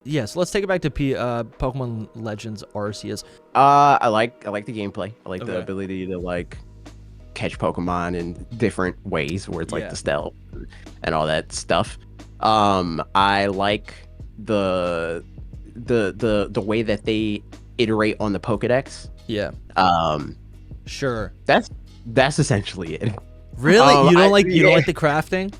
Yeah, so let's take it back to Pokemon Legends Arceus. I like the gameplay. I like the Okay. ability to like catch Pokemon in different ways, where it's like Yeah. the stealth and all that stuff. I like the way that they iterate on the Pokedex. Yeah. Um, Sure. that's essentially it. Really? You don't like yeah. the crafting?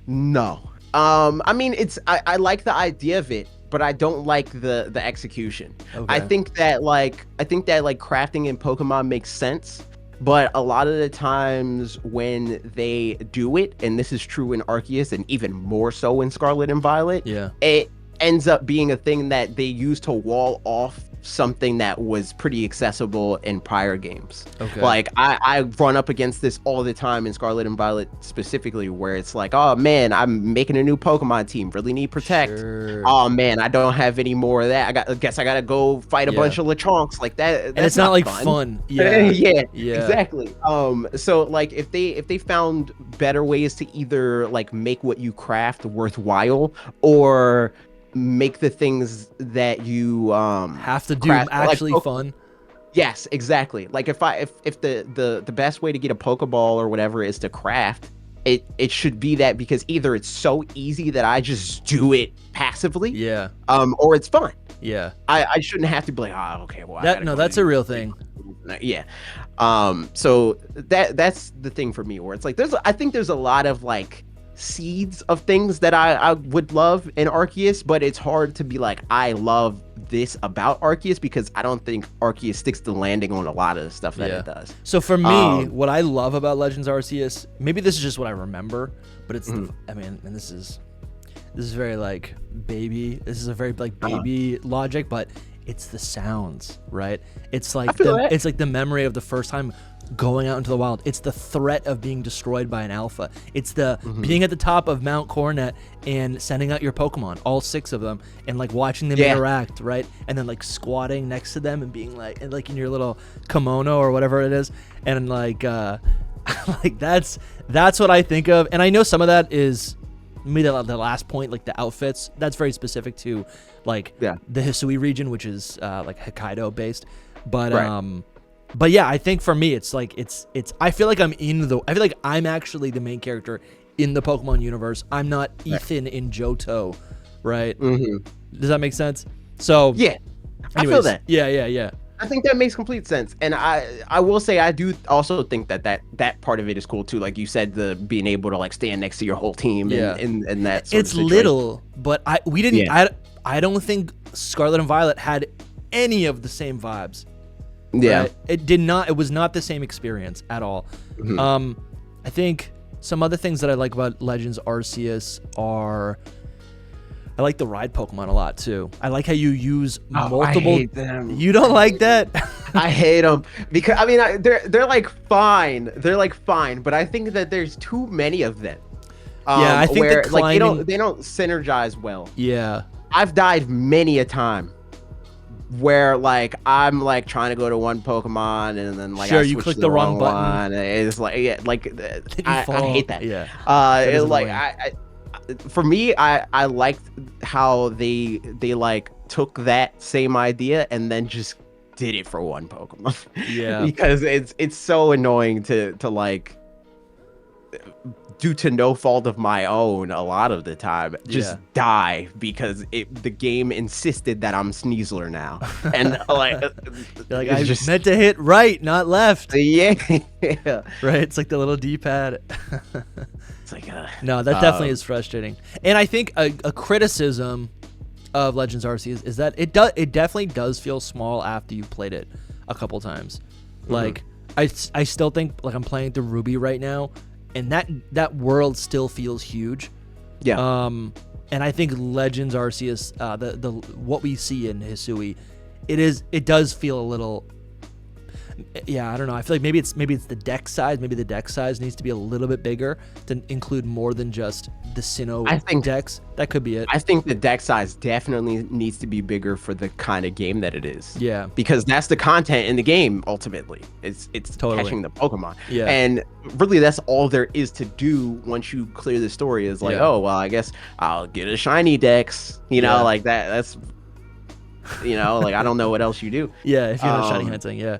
No. I mean, I like the idea of it, but I don't like the execution. Okay. I think that crafting in Pokemon makes sense, but a lot of the times when they do it, and this is true in Arceus and even more so in Scarlet and Violet, Yeah. it ends up being a thing that they use to wall off something that was pretty accessible in prior games. Okay. Like I run up against this all the time in Scarlet and Violet specifically, where it's like, oh man, I'm making a new Pokemon team, really need Protect. Sure. Oh man, I don't have any more of that. I guess I gotta go fight a Yeah. bunch of Lechonks like that. And it's not like fun. Yeah. Yeah, Yeah. exactly. So like if they found better ways to either like make what you craft worthwhile, or make the things that you Have to do craft, actually like, fun. yes, exactly. Like if the best way to get a Pokeball or whatever is to craft, it should be that, because either it's so easy that I just do it passively, Yeah. or it's fun. Yeah. I shouldn't have to be like, oh, okay, well, That's a real thing. yeah. So that's the thing for me, where it's like I think there's a lot of like seeds of things that I would love in Arceus, but it's hard to be like, I love this about Arceus, because I don't think Arceus sticks the landing on a lot of the stuff that it does. So for me, what I love about Legends Arceus, maybe this is just what I remember, but it's I mean, and this is very like baby. This is a very like baby logic, but it's the sounds, right? It's like it's like the memory of the first time going out into the wild. It's the threat of being destroyed by an alpha. It's the being at the top of Mount Coronet and sending out your Pokemon, all 6 of them, and like watching them interact, right? And then like squatting next to them and being like, and like in your little kimono or whatever it is, and like like that's what I think of. And I know some of that is maybe the last point, like the outfits, that's very specific to like the Hisui region, which is like Hokkaido based, but but yeah, I think for me it's like it's I feel like I feel like I'm actually the main character in the Pokemon universe. I'm not Ethan in Johto, right? Does that make sense? So yeah, anyways, I feel that. Yeah. I think that makes complete sense, and I will say I do also think that part of it is cool too. Like you said, the being able to like stand next to your whole team and that sort of situation. Little, but we didn't. I don't think Scarlet and Violet had any of the same vibes. Yeah, right? It did not. It was not the same experience at all. I think some other things that I like about Legends Arceus are, I like the ride Pokemon a lot too. I like how you use multiple. I hate them. You don't like that? I hate them because I mean they're like fine. They're like fine, but I think that there's too many of them. Yeah, I think where, the climbing, like they don't synergize well. Yeah, I've died many a time where like I'm like trying to go to one Pokemon and then like I you switch click to the wrong button. one. It's like I hate that. Yeah, it, like I for me I liked how they like took that same idea and then just did it for one Pokemon. Yeah, because it's so annoying to like, due to no fault of my own, a lot of the time just die because the game insisted that I'm Sneasler now, and like I just meant to hit right, not left. Yeah, right. It's like the little D-pad. It's like no, that definitely is frustrating. And I think a criticism of Legends Arceus is that it definitely does feel small after you've played it a couple times. Like I still think like I'm playing through Ruby right now, and that world still feels huge. Yeah. And I think Legends Arceus, the what we see in Hisui, it does feel a little, Yeah, I don't know. I feel like maybe it's the deck size. Maybe the deck size needs to be a little bit bigger to include more than just the Sinnoh decks. That could be it. I think the deck size definitely needs to be bigger for the kind of game that it is. Yeah. Because that's the content in the game ultimately. It's Totally. catching the Pokemon. Yeah. And really that's all there is to do once you clear the story is like, oh well, I guess I'll get a shiny dex. You know, like that's like I don't know what else you do. Yeah, if you're not shiny hunting, yeah.